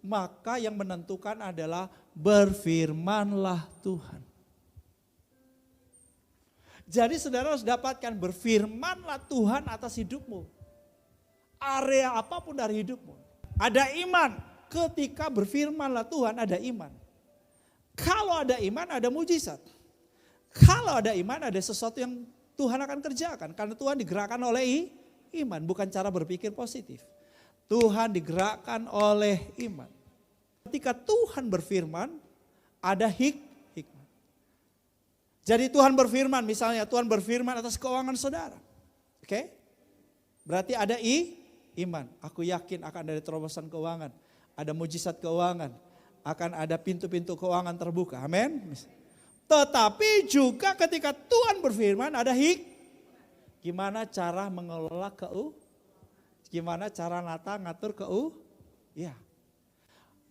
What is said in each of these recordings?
maka yang menentukan adalah berfirmanlah Tuhan. Jadi saudara harus dapatkan berfirmanlah Tuhan atas hidupmu. Area apapun dari hidupmu. Ada iman, ketika berfirmanlah Tuhan ada iman. Kalau ada iman ada mujizat. Kalau ada iman ada sesuatu yang Tuhan akan kerjakan. Karena Tuhan digerakkan oleh iman, bukan cara berpikir positif. Tuhan digerakkan oleh iman. Ketika Tuhan berfirman, ada hikmat. Jadi Tuhan berfirman, misalnya Tuhan berfirman atas keuangan saudara. Oke? Berarti ada iman. Aku yakin akan ada terobosan keuangan. Ada mujizat keuangan. Akan ada pintu-pintu keuangan terbuka. Amin. Tetapi juga ketika Tuhan berfirman ada gimana cara mengelola gimana cara ngatur ya.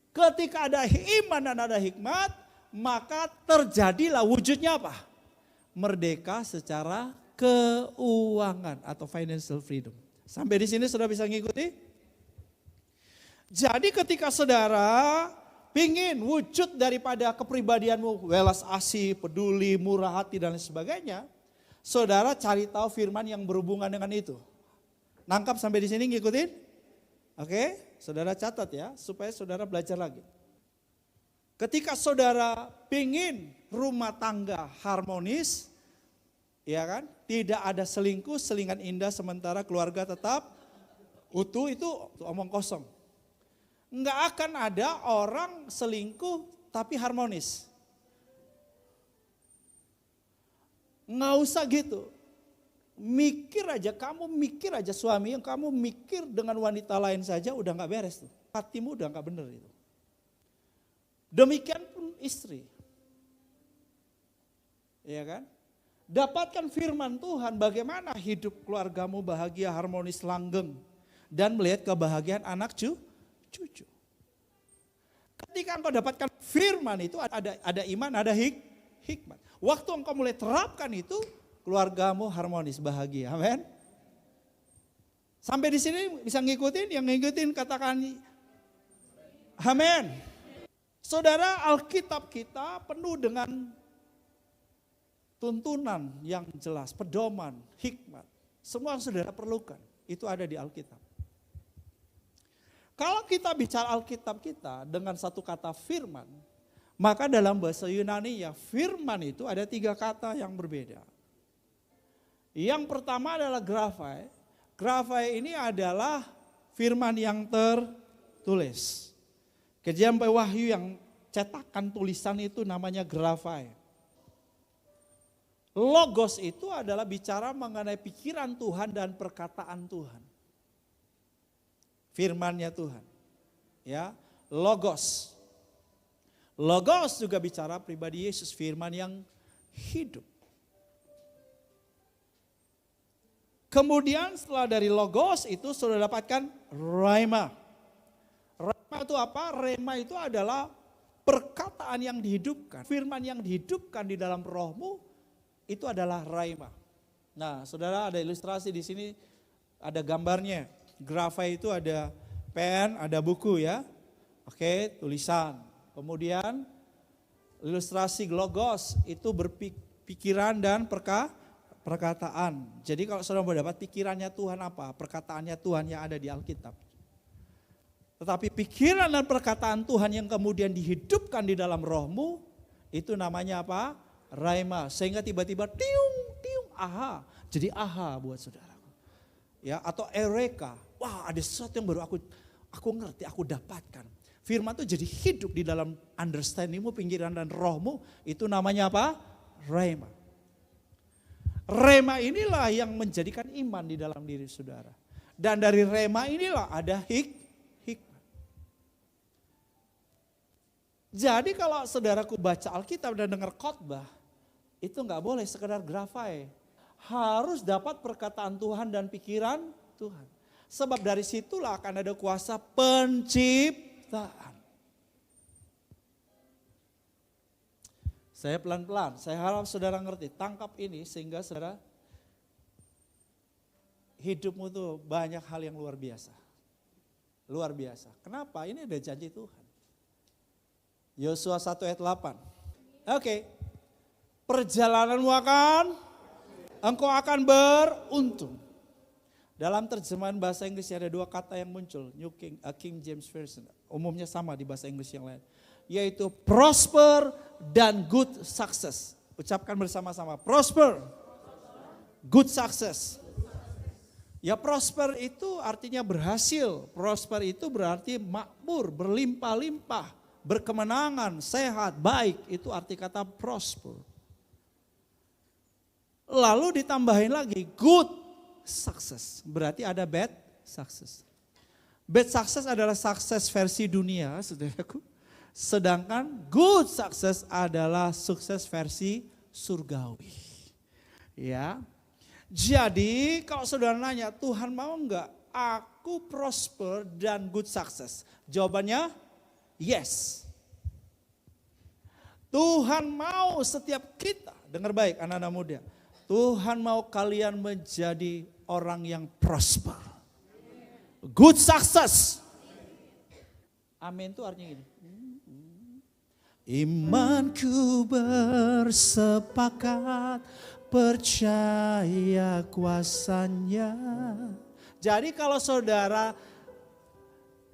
Ketika ada iman dan ada hikmat, maka terjadilah wujudnya apa? Merdeka secara keuangan atau financial freedom. Sampai di sini sudah bisa ngikuti? Jadi ketika saudara pingin wujud daripada kepribadianmu, welas asih, peduli, murah hati dan lain sebagainya, saudara cari tahu firman yang berhubungan dengan itu. Nangkap sampai di sini ngikutin? Oke, saudara catat ya, supaya saudara belajar lagi. Ketika saudara pingin rumah tangga harmonis, ya kan? Tidak ada selingkuh, selingan indah sementara keluarga tetap utuh, itu omong kosong. Enggak akan ada orang selingkuh tapi harmonis. Enggak usah gitu. Mikir aja suami yang kamu mikir dengan wanita lain saja udah gak beres tuh. Hatimu udah gak bener itu. Demikian pun istri. Iya kan? Dapatkan firman Tuhan bagaimana hidup keluargamu bahagia, harmonis, langgeng. Dan melihat kebahagiaan anak cucu. Ketika engkau dapatkan firman itu ada iman, ada hikmat. Waktu engkau mulai terapkan itu, keluargamu harmonis, bahagia. Amin. Sampai di sini bisa ngikutin? Yang ngikutin katakan amin. Saudara, Alkitab kita penuh dengan tuntunan yang jelas, pedoman, hikmat. Semua yang saudara perlukan, itu ada di Alkitab. Kalau kita bicara Alkitab kita dengan satu kata firman, maka dalam bahasa Yunani ya firman itu ada 3 kata yang berbeda. Yang pertama adalah grafai. Grafai ini adalah firman yang tertulis. Kejadian sampai Wahyu yang cetakan tulisan itu namanya grafai. Logos itu adalah bicara mengenai pikiran Tuhan dan perkataan Tuhan. Firman-Nya Tuhan. Ya, logos. Logos juga bicara pribadi Yesus, firman yang hidup. Kemudian setelah dari logos itu sudah dapatkan rhema. Rhema itu apa? Rhema itu adalah perkataan yang dihidupkan. Firman yang dihidupkan di dalam rohmu itu adalah rhema. Nah, saudara ada ilustrasi di sini, ada gambarnya. Grafai itu ada pen, ada buku ya. Oke, tulisan. Kemudian ilustrasi logos itu berpikiran dan perkataan. Jadi kalau saudara mendapat pikirannya Tuhan apa? Perkataannya Tuhan yang ada di Alkitab. Tetapi pikiran dan perkataan Tuhan yang kemudian dihidupkan di dalam rohmu, itu namanya apa? Rhema. Sehingga tiba-tiba tiung, aha. Jadi aha buat saudara. Ya, atau eureka. Wah, ada sesuatu yang baru aku ngerti, aku dapatkan. Firman itu jadi hidup di dalam understandingmu, pikiran dan rohmu. Itu namanya apa? Rhema. Rhema inilah yang menjadikan iman di dalam diri saudara. Dan dari rhema inilah ada hikmat. Jadi kalau saudaraku baca Alkitab dan dengar khotbah, itu gak boleh sekedar grafai. Harus dapat perkataan Tuhan dan pikiran Tuhan. Sebab dari situlah akan ada kuasa penciptaan. Saya pelan-pelan, saya harap saudara ngerti, tangkap ini sehingga saudara hidupmu tuh banyak hal yang luar biasa. Luar biasa. Kenapa? Ini ada janji Tuhan. Yosua 1 ayat 8. Oke. Perjalananmu engkau akan beruntung. Dalam terjemahan bahasa Inggris ada dua kata yang muncul. King James Version. Umumnya sama di bahasa Inggris yang lain. Yaitu prosper dan good success. Ucapkan bersama-sama. Prosper. Good success. Ya prosper itu artinya berhasil. Prosper itu berarti makmur, berlimpah-limpah, berkemenangan, sehat, baik. Itu arti kata prosper. Lalu ditambahin lagi good success. Berarti ada bad success. Bad success adalah sukses versi dunia, saudaraku. Sedangkan good success adalah sukses versi surgawi. Ya. Jadi kalau saudara nanya, Tuhan mau enggak aku prosper dan good success? Jawabannya yes. Tuhan mau setiap kita, dengar baik anak-anak muda. Tuhan mau kalian menjadi orang yang prosper. Good success. Amin itu artinya gini. Imanku bersepakat percaya kuasanya. Jadi kalau saudara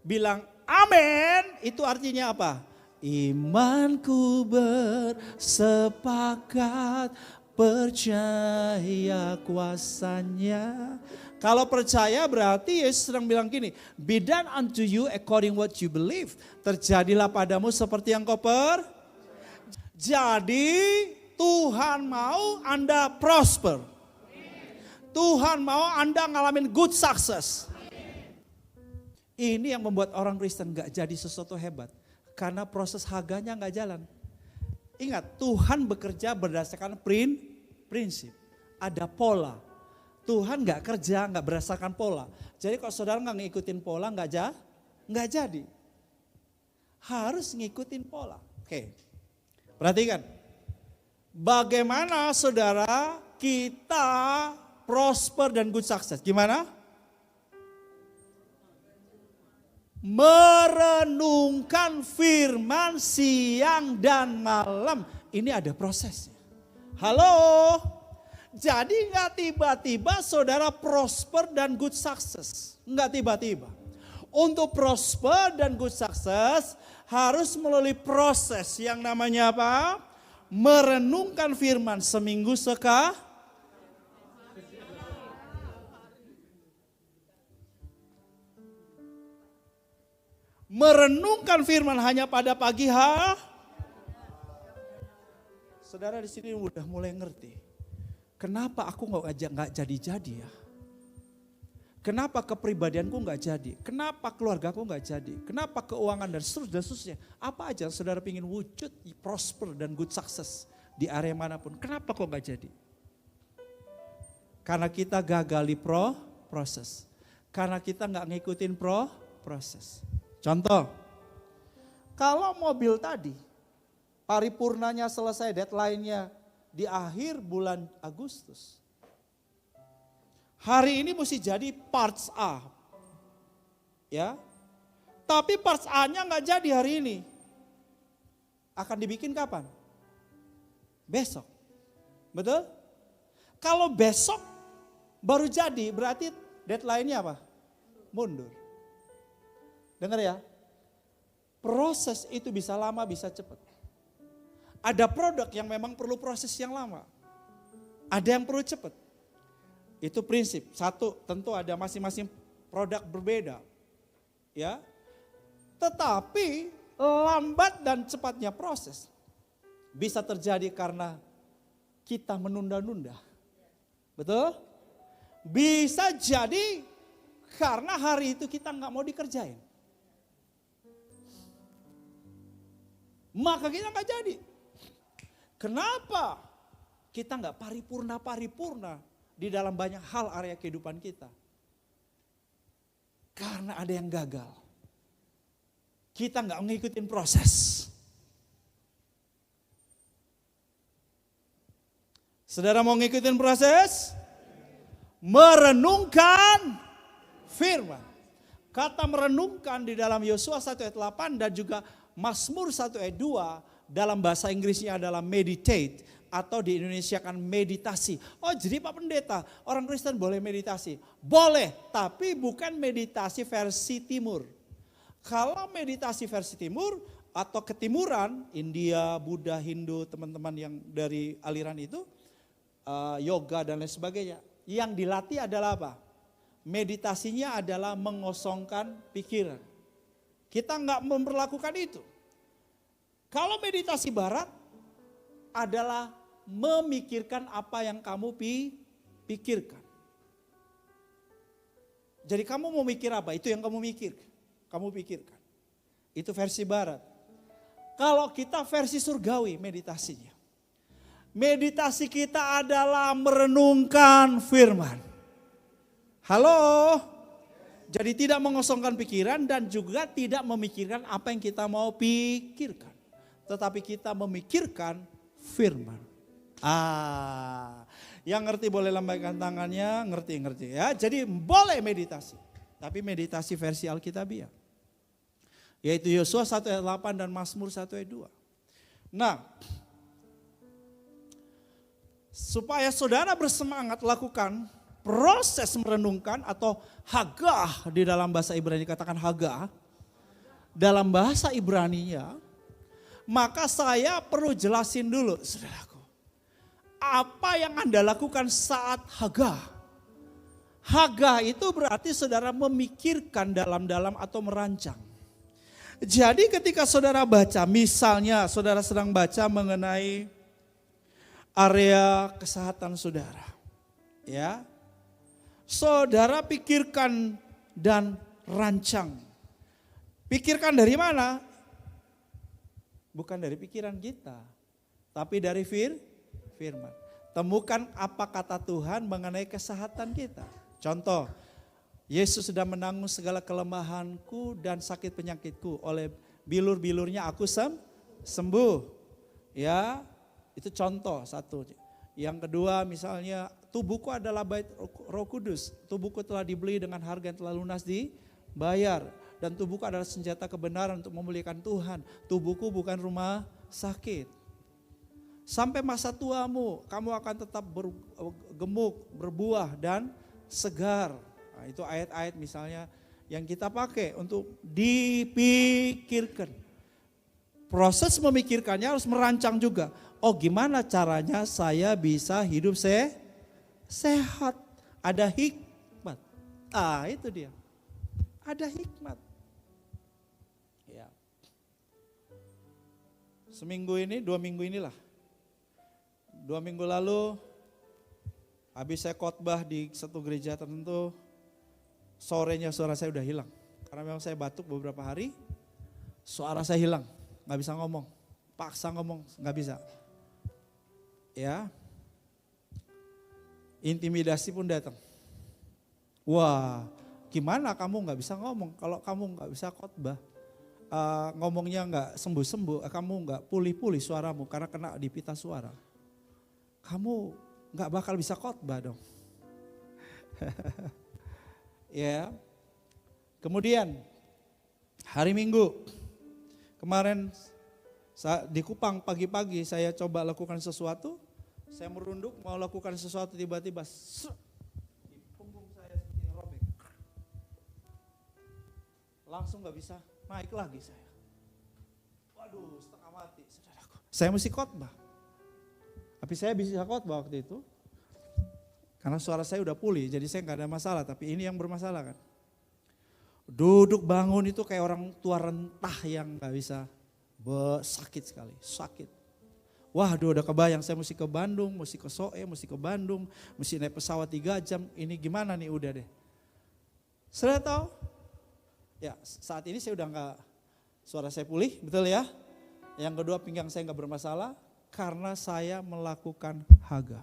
bilang amin, itu artinya apa? Imanku bersepakat percaya kuasanya. Kalau percaya berarti Yesus sedang bilang gini, be done unto you according what you believe. Terjadilah padamu seperti yang kau Jadi Tuhan mau Anda prosper. Tuhan mau Anda ngalamin good success. Ini yang membuat orang Kristen gak jadi sesuatu hebat. Karena proses harganya gak jalan. Ingat, Tuhan bekerja berdasarkan prinsip. Ada pola. Tuhan gak kerja gak berdasarkan pola. Jadi kalau saudara gak ngikutin pola gak jadi. Harus ngikutin pola. Oke, perhatikan. Bagaimana saudara kita prosper dan good success? Gimana? Merenungkan firman siang dan malam. Ini ada prosesnya. Halo? Jadi gak tiba-tiba saudara prosper dan good success. Gak tiba-tiba. Untuk prosper dan good success harus melalui proses yang namanya apa? Merenungkan firman seminggu sekali. Merenungkan firman hanya pada pagi hari. Saudara di sini udah mulai ngerti. Kenapa aku nggak jadi-jadi ya? Kenapa kepribadianku nggak jadi? Kenapa keluargaku nggak jadi? Kenapa keuangan dan seterusnya? Apa aja saudara ingin wujud prosper dan good success di area manapun? Kenapa kok nggak jadi? Karena kita gagali proses. Karena kita nggak ngikutin proses. Contoh, kalau mobil tadi paripurnanya selesai, deadline-nya di akhir bulan Agustus. Hari ini mesti jadi parts A. Ya. Tapi parts A-nya nggak jadi hari ini. Akan dibikin kapan? Besok. Betul? Kalau besok baru jadi, berarti deadline-nya apa? Mundur. Dengar ya. Proses itu bisa lama, bisa cepat. Ada produk yang memang perlu proses yang lama. Ada yang perlu cepat. Itu prinsip. Satu, tentu ada masing-masing produk berbeda. Ya. Tetapi lambat dan cepatnya proses bisa terjadi karena kita menunda-nunda. Betul? Bisa jadi karena hari itu kita nggak mau dikerjain. Maka kita nggak jadi. Kenapa? Kita nggak paripurna di dalam banyak hal area kehidupan kita. Karena ada yang gagal. Kita nggak ngikutin proses. Saudara mau ngikutin proses? Merenungkan firman. Kata merenungkan di dalam Yosua 1 ayat 8 dan juga Mazmur 1 ayat 2 dalam bahasa Inggrisnya adalah meditate atau di Indonesia kan meditasi. Oh jadi Pak Pendeta, orang Kristen boleh meditasi? Boleh, tapi bukan meditasi versi timur. Kalau meditasi versi timur atau ketimuran, India, Buddha, Hindu, teman-teman yang dari aliran itu, yoga dan lain sebagainya. Yang dilatih adalah apa? Meditasinya adalah mengosongkan pikiran. Kita nggak memperlakukan itu. Kalau meditasi barat adalah memikirkan apa yang kamu pikirkan. Jadi kamu mau mikir apa? Itu yang kamu pikirkan. Itu versi barat. Kalau kita versi surgawi meditasinya. Meditasi kita adalah merenungkan firman. Halo? Jadi tidak mengosongkan pikiran dan juga tidak memikirkan apa yang kita mau pikirkan. Tetapi kita memikirkan firman. Yang ngerti boleh lambaikan tangannya, ngerti ya. Jadi boleh meditasi. Tapi meditasi versi Alkitabiah. Yaitu Yosua 1 ayat 8 dan Mazmur 1 ayat 2. Nah, supaya saudara bersemangat lakukan proses merenungkan atau hagah di dalam bahasa Ibrani katakan hagah. Dalam bahasa Ibraninya, maka saya perlu jelasin dulu saudaraku. Apa yang Anda lakukan saat hagah? Hagah itu berarti saudara memikirkan dalam-dalam atau merancang. Jadi ketika saudara baca, misalnya saudara sedang baca mengenai area kesehatan saudara. Ya. Saudara pikirkan dan rancang. Pikirkan dari mana? Bukan dari pikiran kita, tapi dari firman. Temukan apa kata Tuhan mengenai kesehatan kita. Contoh, Yesus sudah menanggung segala kelemahanku dan sakit penyakitku. Oleh bilur-bilurnya aku sembuh. Ya, itu contoh satu. Yang kedua misalnya tubuhku adalah bait Roh Kudus. Tubuhku telah dibeli dengan harga yang telah lunas dibayar. Dan tubuhku adalah senjata kebenaran untuk memuliakan Tuhan. Tubuhku bukan rumah sakit. Sampai masa tuamu kamu akan tetap gemuk, berbuah dan segar. Nah, itu ayat-ayat misalnya yang kita pakai untuk dipikirkan. Proses memikirkannya harus merancang juga. Oh gimana caranya saya bisa hidup sehat. Ada hikmat. Itu dia. Ada hikmat. Ya. Seminggu ini, 2 minggu inilah. 2 minggu lalu habis saya khotbah di satu gereja tertentu, sorenya suara saya udah hilang. Karena memang saya batuk beberapa hari, suara saya hilang, gak bisa ngomong. Paksa ngomong, gak bisa. Ya, intimidasi pun datang. Wah, gimana kamu gak bisa ngomong kalau kamu gak bisa khotbah? Ngomongnya gak sembuh-sembuh, kamu gak pulih-pulih suaramu karena kena di pita suara. Kamu gak bakal bisa khotbah dong. Ya. Kemudian hari Minggu kemarin di Kupang pagi-pagi saya coba lakukan sesuatu. Saya merunduk mau lakukan sesuatu tiba-tiba di punggung saya seperti robek. Langsung gak bisa naik lagi saya. Waduh setengah mati saudaraku. Saya mesti khotbah. Tapi saya bisa khotbah waktu itu. Karena suara saya udah pulih jadi saya gak ada masalah. Tapi ini yang bermasalah kan. Duduk bangun itu kayak orang tua rentah yang gak bisa. Sakit sekali, sakit. Waduh udah kebayang saya mesti ke Bandung, mesti ke Soe, mesti ke Bandung. Mesti naik pesawat 3 jam. Ini gimana nih udah deh. Sudah tahu? Ya saat ini saya udah gak, suara saya pulih betul ya. Yang kedua pinggang saya gak bermasalah. Karena saya melakukan haga.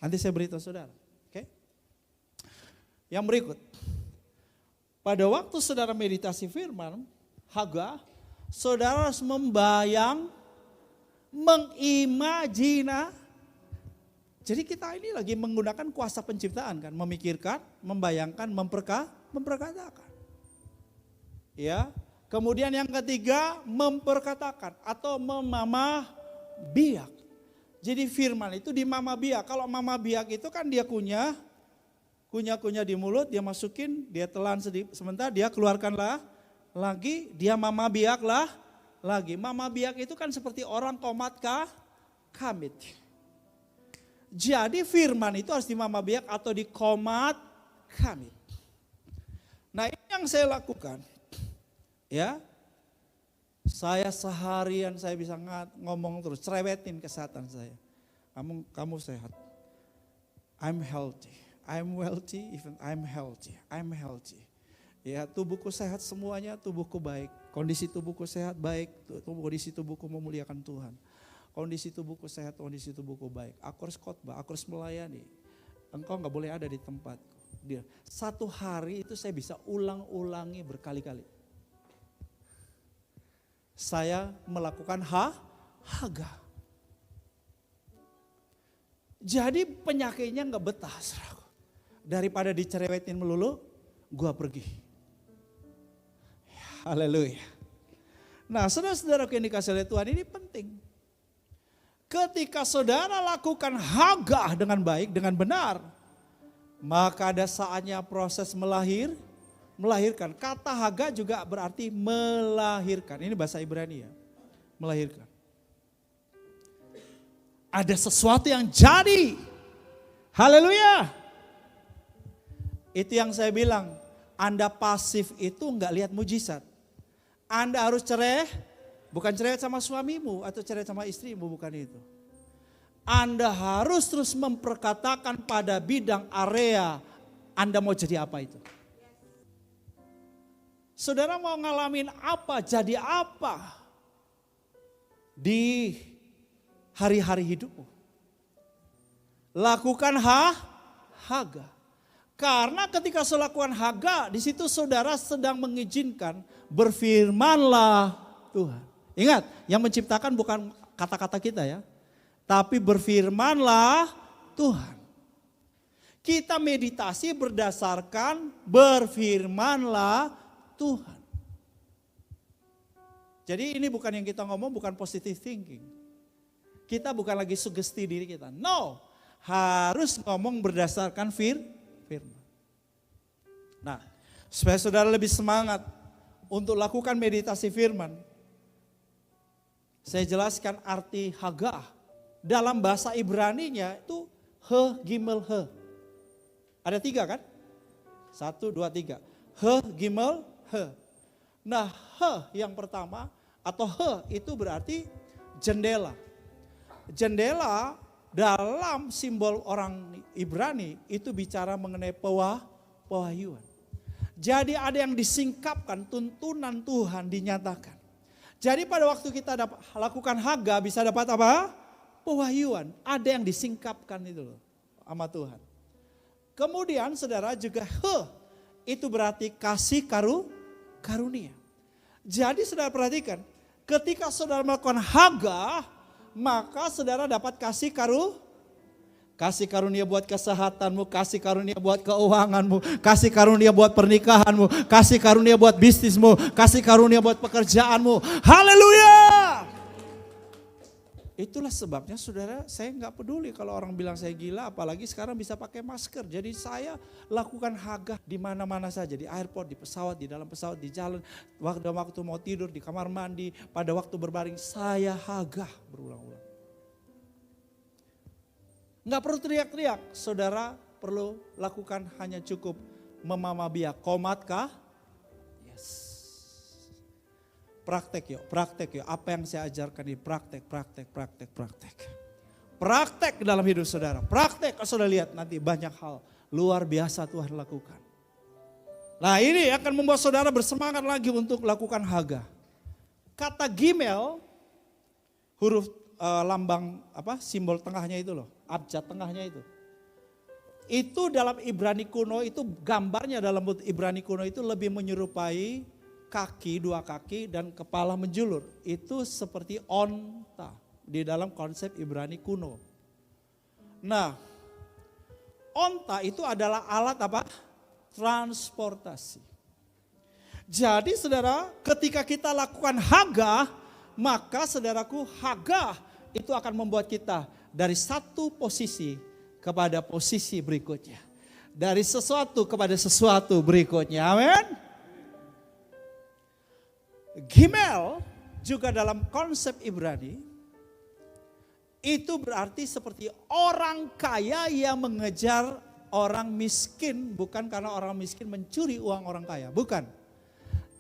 Nanti saya beritahu saudara. Oke? Yang berikut. Pada waktu saudara meditasi firman, haga, saudara harus membayang, mengimajina. Jadi kita ini lagi menggunakan kuasa penciptaan kan. Memikirkan, membayangkan, memperkatakan. Ya. Kemudian yang ketiga, memperkatakan atau memamah biak. Jadi firman itu di mama biak. Kalau mama biak itu kan dia kunyah di mulut, dia masukin, dia telan sedikit, sementara dia keluarkanlah lagi, dia mama biak lah lagi. Mama biak itu kan seperti orang komat kamit. Jadi firman itu harus di mama biak atau di komat kamit. Nah, ini yang saya lakukan. Ya, saya seharian saya bisa ngomong terus, cerewetin kesehatan saya. Kamu sehat. I'm healthy. I'm wealthy, even I'm healthy. I'm healthy. Ya, tubuhku sehat semuanya, tubuhku baik. Kondisi tubuhku sehat baik, kondisi tubuhku memuliakan Tuhan. Kondisi tubuhku sehat, kondisi tubuhku baik. Aku harus khotbah, aku harus melayani. Engkau gak boleh ada di tempatku. Dia, satu hari itu saya bisa ulang-ulangi berkali-kali. Saya melakukan haga. Jadi penyakitnya gak betah, saudaraku. Daripada dicerewetin melulu, gua pergi. Haleluya. Nah, saudara-saudaraku yang dikasih oleh Tuhan, ini penting. Ketika saudara lakukan haga dengan baik, dengan benar, maka ada saatnya proses melahirkan. Kata haga juga berarti melahirkan. Ini bahasa Ibrani ya. Melahirkan. Ada sesuatu yang jadi. Haleluya. Itu yang saya bilang. Anda pasif itu enggak lihat mujizat. Anda harus cerai. Bukan cerai sama suamimu atau cerai sama istrimu. Bukan itu. Anda harus terus memperkatakan pada bidang area. Anda mau jadi apa itu. Saudara mau ngalamin apa, jadi apa di hari-hari hidupmu. Lakukan haga. Karena ketika saudara lakukan haga, di situ saudara sedang mengizinkan berfirmanlah Tuhan. Ingat, yang menciptakan bukan kata-kata kita ya. Tapi berfirmanlah Tuhan. Kita meditasi berdasarkan berfirmanlah Tuhan. Jadi ini bukan yang kita ngomong, bukan positive thinking. Kita bukan lagi sugesti diri kita. No, harus ngomong berdasarkan firman. Nah, supaya saudara lebih semangat untuk lakukan meditasi firman, saya jelaskan arti haga. Dalam bahasa Ibraninya itu gimel. Ada 3 kan? 1, 2, 3. Gimel. Nah, yang pertama atau itu berarti jendela. Jendela dalam simbol orang Ibrani itu bicara mengenai pewahyuan. Jadi ada yang disingkapkan, tuntunan Tuhan dinyatakan. Jadi pada waktu kita lakukan haga bisa dapat apa? Pewahyuan. Ada yang disingkapkan itu loh sama Tuhan. Kemudian saudara juga itu berarti kasih karunia. Jadi saudara perhatikan, ketika saudara melakukan haga, maka saudara dapat kasih karunia buat kesehatanmu, kasih karunia buat keuanganmu, kasih karunia buat pernikahanmu, kasih karunia buat bisnismu, kasih karunia buat pekerjaanmu. Haleluya! Itulah sebabnya saudara, saya nggak peduli kalau orang bilang saya gila, apalagi sekarang bisa pakai masker. Jadi saya lakukan haga di mana-mana saja, di airport, di pesawat, di dalam pesawat, di jalan, waktu mau tidur, di kamar mandi, pada waktu berbaring, saya haga berulang-ulang. Nggak perlu teriak-teriak, saudara perlu lakukan hanya cukup memamabia. Komat kah? Yes. Praktek yuk. Apa yang saya ajarkan ini praktek. Praktek dalam hidup saudara. Praktek, saudara lihat nanti banyak hal luar biasa Tuhan lakukan. Nah ini akan membuat saudara bersemangat lagi untuk lakukan haga. Kata gimel, huruf lambang simbol tengahnya itu loh, abjad tengahnya itu. Itu dalam Ibrani kuno itu gambarnya dalam Ibrani kuno itu lebih menyerupai kaki, 2 kaki dan kepala menjulur. Itu seperti onta di dalam konsep Ibrani kuno. Nah, onta itu adalah alat apa? Transportasi. Jadi saudara, ketika kita lakukan hagah, maka saudaraku hagah itu akan membuat kita dari satu posisi kepada posisi berikutnya. Dari sesuatu kepada sesuatu berikutnya. Amin. Gimel juga dalam konsep Ibrani itu berarti seperti orang kaya yang mengejar orang miskin. Bukan karena orang miskin mencuri uang orang kaya, bukan.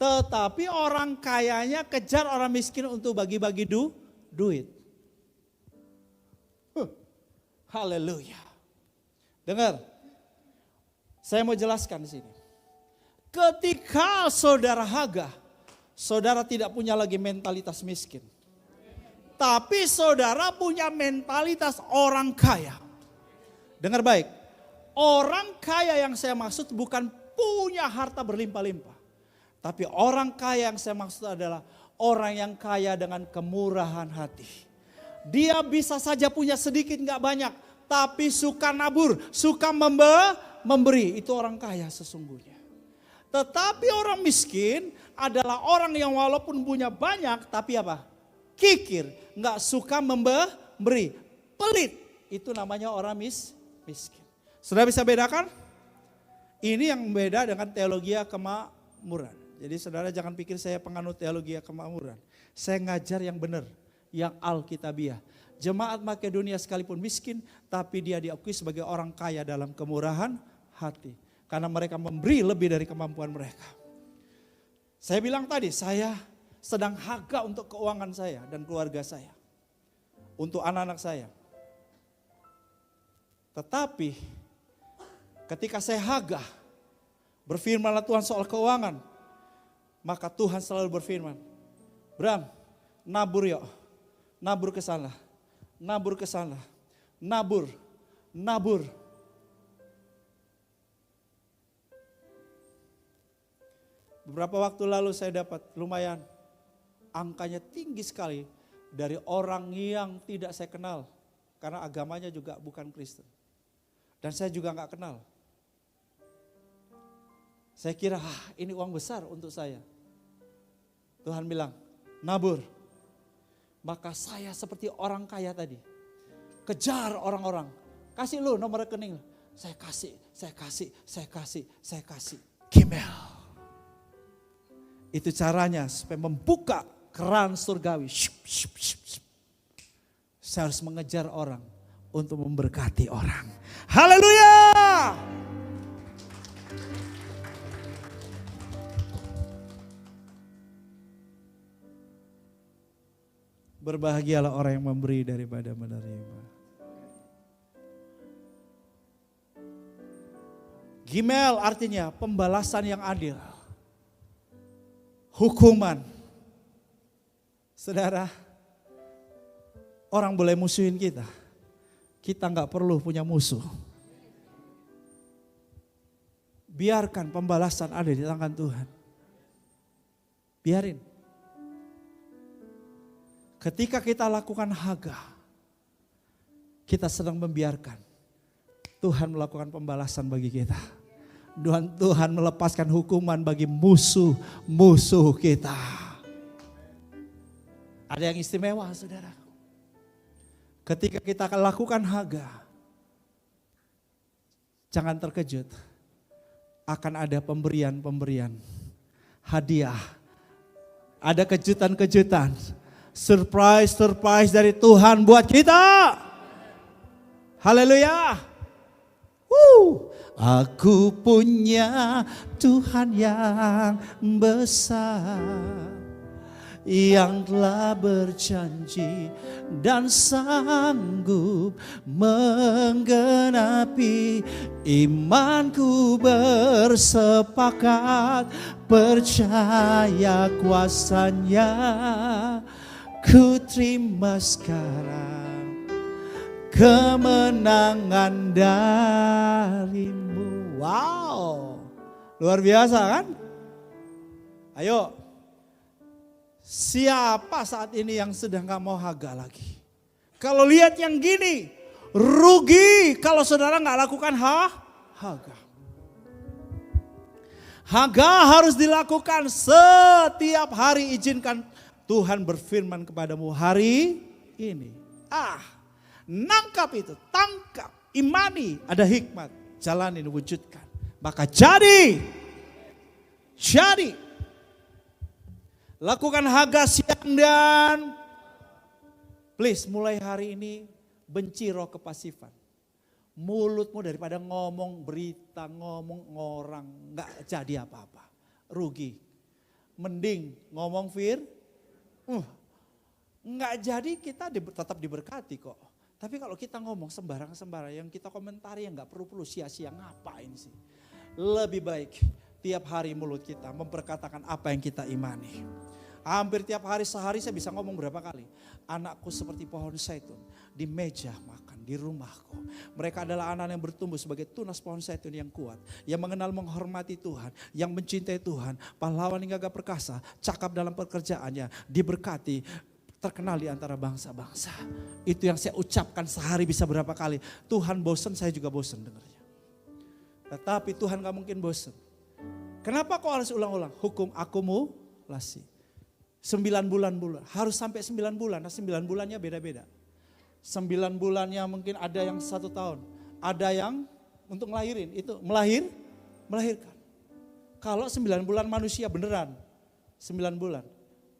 Tetapi orang kayanya kejar orang miskin untuk bagi-bagi duit. Haleluya. Dengar, saya mau jelaskan di sini. Ketika saudara hagah, saudara tidak punya lagi mentalitas miskin. Tapi saudara punya mentalitas orang kaya. Dengar baik, orang kaya yang saya maksud bukan punya harta berlimpah-limpah. Tapi orang kaya yang saya maksud adalah orang yang kaya dengan kemurahan hati. Dia bisa saja punya sedikit gak banyak, tapi suka nabur, suka memberi. Itu orang kaya sesungguhnya. Tetapi orang miskin adalah orang yang walaupun punya banyak, tapi apa? Kikir, gak suka memberi, pelit. Itu namanya orang miskin. Sudah bisa bedakan? Ini yang beda dengan teologi kemakmuran. Jadi saudara jangan pikir saya penganut teologi kemakmuran. Saya ngajar yang benar, yang alkitabiah. Jemaat Makedonia sekalipun miskin, tapi dia diakui sebagai orang kaya dalam kemurahan hati. Karena mereka memberi lebih dari kemampuan mereka. Saya bilang tadi, saya sedang hagah untuk keuangan saya dan keluarga saya. Untuk anak-anak saya. Tetapi ketika saya hagah, berfirmanlah Tuhan soal keuangan. Maka Tuhan selalu berfirman, Bram, nabur yuk, nabur ke sana, nabur ke sana, nabur. Beberapa waktu lalu saya dapat lumayan, angkanya tinggi sekali dari orang yang tidak saya kenal. Karena agamanya juga bukan Kristen. Dan saya juga gak kenal. Saya kira ini uang besar untuk saya. Tuhan bilang, nabur. Maka saya seperti orang kaya tadi. Kejar orang-orang. Kasih lu nomor rekening. Saya kasih. Gimel. Itu caranya supaya membuka keran surgawi. Saya harus mengejar orang untuk memberkati orang. Haleluya! Berbahagialah orang yang memberi daripada menerima. Gimel artinya pembalasan yang adil. Hukuman. Saudara, orang boleh musuhin kita. Kita gak perlu punya musuh. Biarkan pembalasan ada di tangan Tuhan. Biarin. Ketika kita lakukan hagah, kita sedang membiarkan Tuhan melakukan pembalasan bagi kita. Dan Tuhan melepaskan hukuman bagi musuh-musuh kita. Ada yang istimewa saudara. Ketika kita akan lakukan hagah, jangan terkejut. Akan ada pemberian-pemberian, hadiah. Ada kejutan-kejutan. Surprise dari Tuhan buat kita. Haleluya. Aku punya Tuhan yang besar, yang telah berjanji dan sanggup menggenapi. Imanku bersepakat percaya kuasanya. Ku terima sekarang kemenangan darimu. Wow, luar biasa kan? Ayo, siapa saat ini yang sedang gak mau hagah lagi? Kalau lihat yang gini, rugi kalau saudara gak lakukan hagah. Haga harus dilakukan setiap hari. Izinkan Tuhan berfirman kepadamu hari ini. Nangkap itu, tangkap, imani, ada hikmat, jalanin, wujudkan. Maka jadi. Lakukan Haga siang dan please mulai hari ini benci roh kepasifan. Mulutmu daripada ngomong berita, ngomong orang, nggak jadi apa-apa. Rugi. Mending ngomong nggak jadi kita tetap diberkati kok. Tapi kalau kita ngomong sembarang-sembarang yang kita komentari yang nggak perlu sia-sia, ngapain sih? Lebih baik tiap hari mulut kita memperkatakan apa yang kita imani. Hampir tiap hari, sehari saya bisa ngomong berapa kali. Anakku seperti pohon zaitun di meja makan di rumahku. Mereka adalah anak yang bertumbuh sebagai tunas pohon zaitun yang kuat. Yang mengenal menghormati Tuhan, yang mencintai Tuhan. Pahlawan yang gagah perkasa, cakap dalam pekerjaannya, diberkati, terkenal di antara bangsa-bangsa. Itu yang saya ucapkan sehari bisa berapa kali. Tuhan bosan, saya juga bosan dengarnya. Tetapi Tuhan gak mungkin bosan. Kenapa kau harus ulang-ulang? Hukum akumulasi. 9 bulan. Harus sampai 9 bulan. Nah 9 bulannya beda-beda. 9 bulannya mungkin ada yang 1 tahun. Ada yang untuk ngelahirin. Itu melahirkan. Kalau 9 bulan manusia beneran. 9 bulan.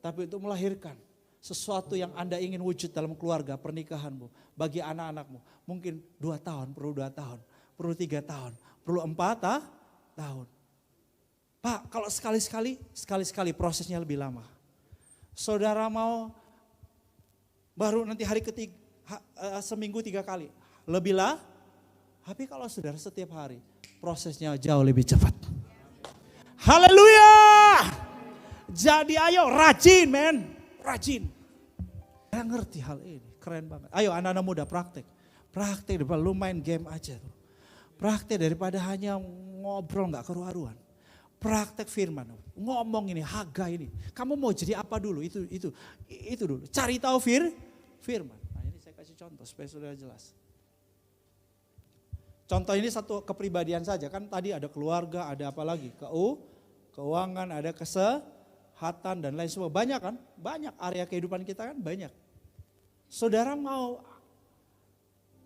Tapi untuk melahirkan. Sesuatu yang Anda ingin wujud dalam keluarga, pernikahanmu. Bagi anak-anakmu. Mungkin 2 tahun, perlu 2 tahun. Perlu 3 tahun. Perlu 4 tahun. Pak, kalau sekali-sekali prosesnya lebih lama. Saudara mau baru nanti hari ketiga, seminggu 3 kali. Lebihlah, tapi kalau saudara setiap hari, prosesnya jauh lebih cepat. Haleluya! Jadi ayo rajin rajin. Saya ngerti hal ini, keren banget. Ayo anak-anak muda praktek daripada lu main game aja tuh. Praktek daripada hanya ngobrol gak keruan-ruan. Praktek firman, ngomong ini, Haga ini. Kamu mau jadi apa dulu? Itu dulu. Cari tahu firman. Nah ini saya kasih contoh supaya sudah jelas. Contoh ini satu kepribadian saja. Kan tadi ada keluarga, ada apa lagi? Keuangan, ada kesehatan dan lain sebagainya. Banyak kan? Banyak area kehidupan kita kan banyak. Saudara mau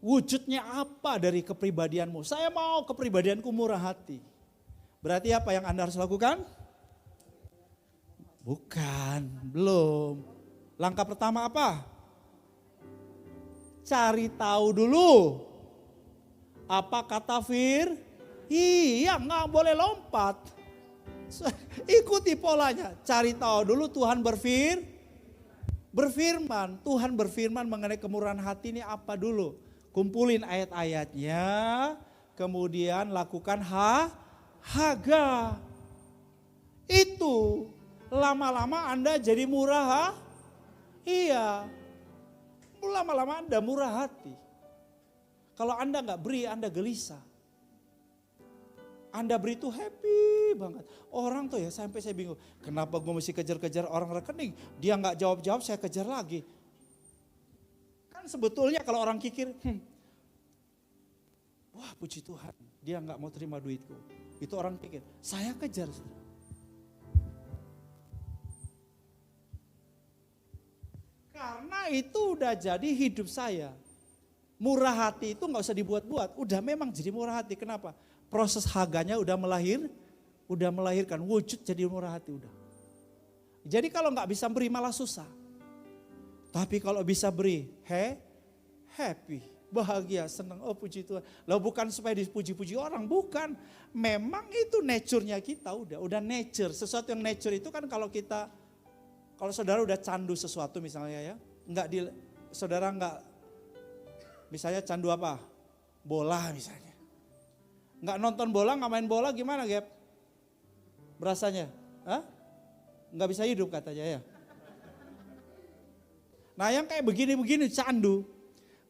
wujudnya apa dari kepribadianmu? Saya mau kepribadianku murah hati. Berarti apa yang Anda harus lakukan? Bukan, belum. Langkah pertama apa? Cari tahu dulu. Apa kata Iya, nggak boleh lompat. Ikuti polanya. Cari tahu dulu Tuhan berfirman. Tuhan berfirman mengenai kemurahan hati ini apa dulu? Kumpulin ayat-ayatnya. Kemudian lakukan Haga. Itu lama-lama Anda jadi murah. Iya. Lama-lama Anda murah hati. Kalau Anda gak beri, Anda gelisah. Anda beri itu happy banget. Orang tuh ya sampai saya bingung. Kenapa gue mesti kejar-kejar orang rekening? Dia gak jawab-jawab, saya kejar lagi. Kan sebetulnya kalau orang kikir, wah puji Tuhan, dia gak mau terima duitku. Itu orang pikir, saya kejar. Karena itu udah jadi hidup saya. Murah hati itu gak usah dibuat-buat. Udah memang jadi murah hati. Kenapa? Proses Haganya udah melahirkan. Wujud jadi murah hati udah. Jadi kalau gak bisa beri malah susah. Tapi kalau bisa beri, happy. Bahagia, senang, oh puji Tuhan. Lalu bukan supaya dipuji-puji orang, bukan. Memang itu nature-nya kita, udah nature. Sesuatu yang nature itu kan kalau saudara udah candu sesuatu misalnya ya. Saudara enggak, misalnya candu apa? Bola misalnya. Enggak nonton bola, enggak main bola gimana Gap? Berasanya? Enggak bisa hidup katanya ya. Nah yang kayak begini-begini candu.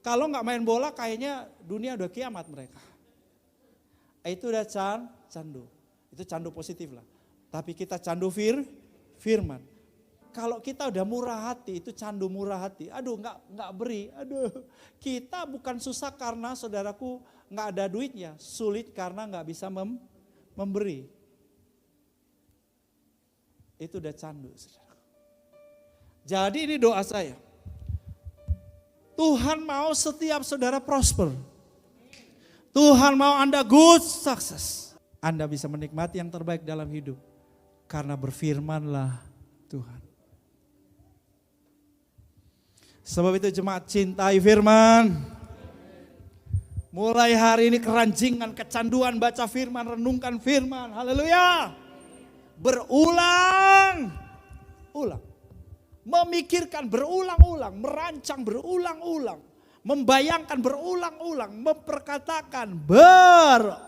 Kalau nggak main bola kayaknya dunia udah kiamat mereka. Itu udah candu. Itu candu positif lah. Tapi kita candu firman. Kalau kita udah murah hati, itu candu murah hati. Aduh nggak beri. Aduh kita bukan susah karena saudaraku nggak ada duitnya. Sulit karena nggak bisa memberi. itu udah candu. Saudara. Jadi ini doa saya. Tuhan mau setiap saudara prosper. Tuhan mau Anda good success. Anda bisa menikmati yang terbaik dalam hidup. Karena berfirmanlah Tuhan. Sebab itu jemaat cintai firman. Mulai hari ini keranjingan, kecanduan baca firman, renungkan firman. Haleluya. Berulang. Memikirkan berulang-ulang, merancang berulang-ulang, membayangkan berulang-ulang, memperkatakan berulang.